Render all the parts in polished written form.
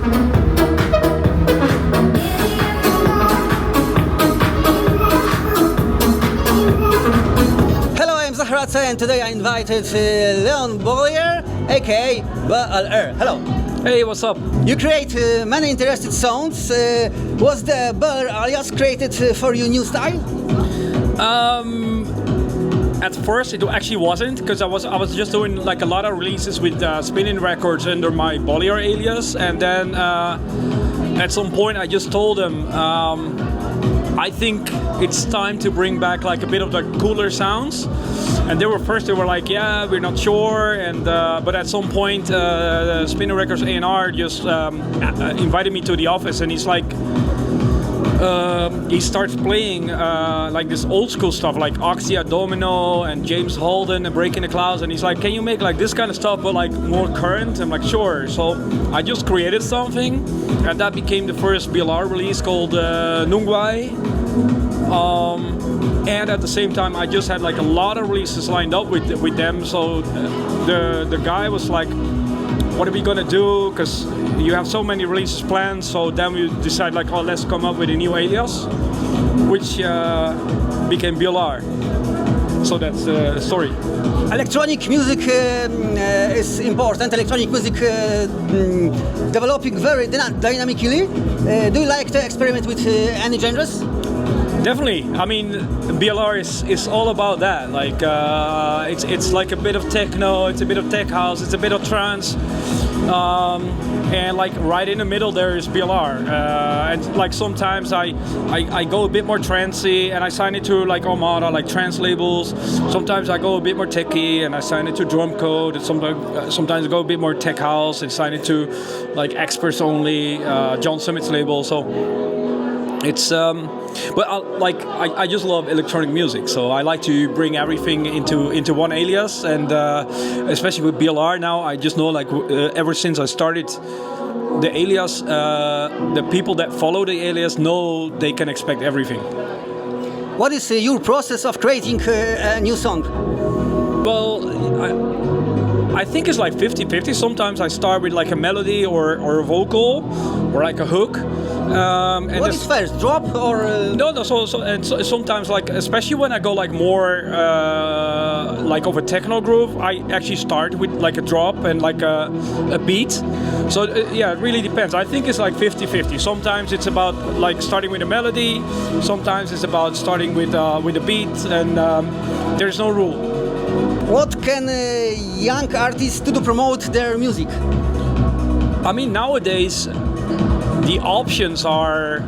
Hello, I'm Saharazza, and today I invited Leon Boyer, aka Blr. Hello. Hey, what's up? You create many interesting sounds. Was the Blr alias created for your new style? At first, it actually wasn't, because I was just doing like a lot of releases with spinning records under my Blr alias, and then at some point I just told them I think it's time to bring back like a bit of the cooler sounds. And they were like, yeah, we're not sure. And but at some point, Spinning Records A&R just invited me to the office, and he's like, he starts playing like this old school stuff, like Oxia Domino and James Holden and Breaking the Clouds. And he's like, can you make like this kind of stuff, but like more current? I'm like, sure. So I just created something, and that became the first BLR release called Nungwai. And at the same time, I just had like a lot of releases lined up with them. So the guy was like, what are we gonna do? Because you have so many releases planned. So then we decided like, oh, let's come up with a new alias, which became BLR. So that's the story. Electronic music is important. Electronic music developing very dynamically. Do you like to experiment with any genres? Definitely. I mean, BLR is all about that. Like, it's like a bit of techno, it's a bit of tech house, it's a bit of trance, and like right in the middle there is BLR. And like sometimes I go a bit more trancey and I sign it to like Armada, like trance labels. Sometimes I go a bit more techy and I sign it to Drum Code. And sometimes I go a bit more tech house and sign it to like Experts Only, John Summit's label. So it's but I just love electronic music, so I like to bring everything into one alias, and especially with BLR now, I just know like ever since I started the alias, the people that follow the alias know they can expect everything. What is your process of creating a new song? Well, I think it's like 50-50. Sometimes I start with like a melody or a vocal or like a hook. And what is first, drop or? No. So sometimes like, especially when I go like more like of a techno groove, I actually start with like a drop and like a beat. So yeah, it really depends. I think it's like 50-50. Sometimes it's about like starting with a melody. Sometimes it's about starting with a beat, and there's no rule. What can young artists do to promote their music? I mean, nowadays the options are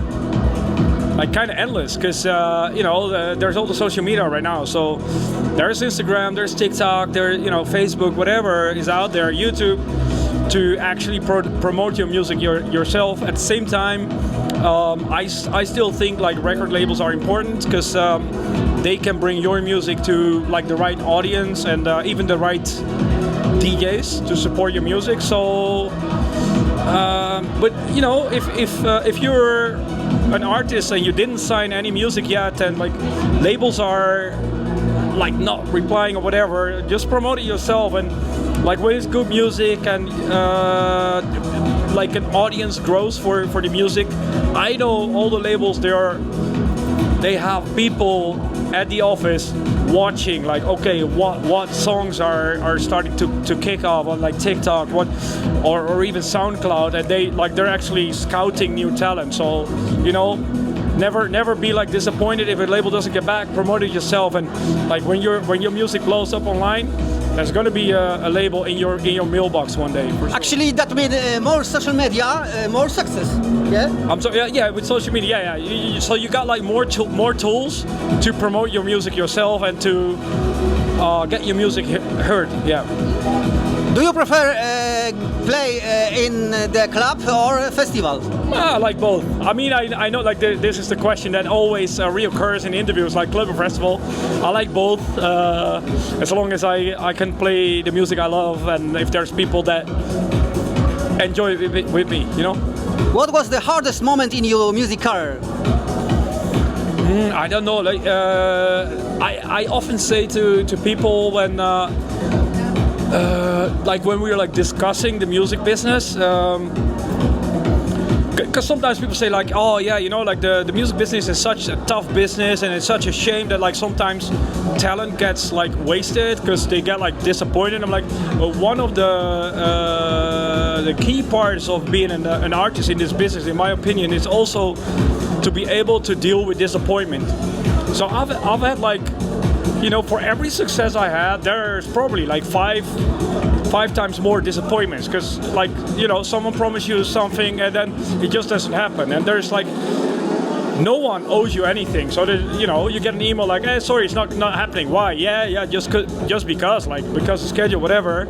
like kind of endless, because there's all the social media right now. So there's Instagram, there's TikTok, Facebook, whatever is out there, YouTube, to actually promote your music yourself. At the same time, I still think like record labels are important, because they can bring your music to like the right audience and even the right DJs to support your music. So but if you're an artist and you didn't sign any music yet, and like labels are like not replying or whatever, just promote it yourself. And like when it's good music and like an audience grows for the music, I know all the labels they have people at the office watching, like, okay, what songs are starting to kick off on like TikTok, or even SoundCloud, and they're actually scouting new talent. So never be like disappointed if a label doesn't get back. Promote it yourself, and like when your music blows up online, there's gonna be a label in your mailbox one day. For sure. Actually, that made more social media, more success. Yeah. I'm sorry. Yeah, with social media. Yeah. So you got like more tools to promote your music yourself and to get your music heard. Yeah. Do you prefer play in the club or festival? I like both. I mean, I know like this is the question that always reoccurs in interviews, like club or festival. I like both, as long as I can play the music I love, and if there's people that enjoy it with me, What was the hardest moment in your music career? I don't know. Like I often say to people when like when we were like discussing the music business, because sometimes people say like, oh yeah, you know, like the music business is such a tough business, and it's such a shame that like sometimes talent gets like wasted because they get like disappointed. I'm like, well, one of the key parts of being an artist in this business, in my opinion, is also to be able to deal with disappointment. So I've had like, you know, for every success I had, there's probably like five times more disappointments, because like, you know, someone promised you something and then it just doesn't happen, and there's like no one owes you anything. So that, you know, you get an email like, hey, sorry, it's not happening. Why? Yeah, just because, like, because of schedule, whatever.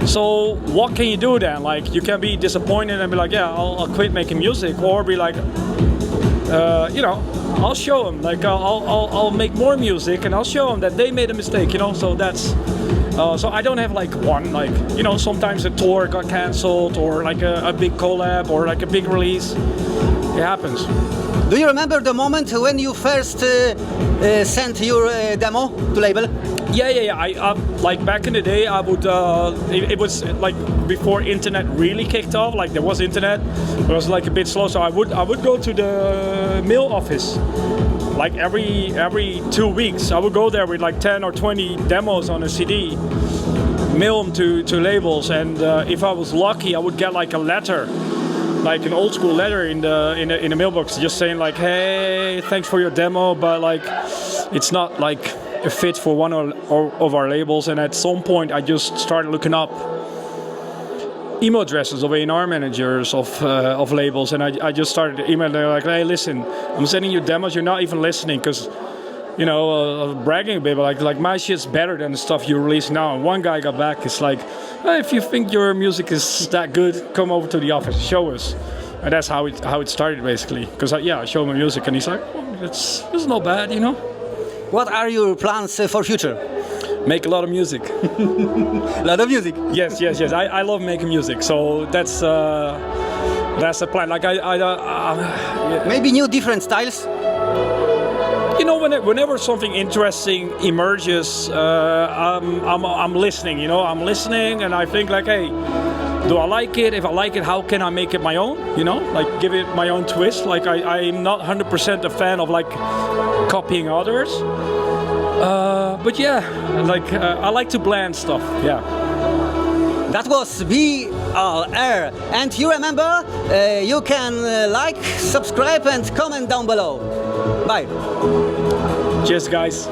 So what can you do then? Like, you can be disappointed and be like, yeah, I'll quit making music, or be like, you know, I'll show them, like, I'll make more music and I'll show them that they made a mistake, you know. So that's so I don't have like one, like, you know, sometimes a tour got cancelled, or like a big collab, or like a big release. It happens. Do you remember the moment when you first sent your demo to label? Yeah. I like back in the day, I would. It was like before internet really kicked off. Like there was internet, but it was like a bit slow. So I would go to the mail office. Like every 2 weeks, I would go there with like 10 or 20 demos on a CD, mail them to labels, and if I was lucky, I would get like a letter, like an old school letter in the mailbox, just saying like, hey, thanks for your demo, but like it's not like a fit for one of our labels. And at some point, I just started looking up email addresses of A&R managers of labels, and I just started emailing. They're like, hey, listen, I'm sending you demos, you're not even listening, because, you know, bragging a bit, but like my shit's better than the stuff you release now. And one guy got back, it's like, hey, if you think your music is that good, come over to the office, show us. And that's how it started, basically, because I showed my music, and he's like, oh, it's not bad, you know. What are your plans for future? Make a lot of music. A lot of music. Yes. I love making music, so that's the plan. Like Maybe new different styles. You know, whenever something interesting emerges, I'm listening. You know, I'm listening, and I think like, hey, do I like it? If I like it, how can I make it my own? You know, like give it my own twist. Like I'm not 100% a fan of like copying others. But yeah, like I like to blend stuff. Yeah. That was BLR, and you remember, you can like, subscribe, and comment down below. Bye. Cheers, guys.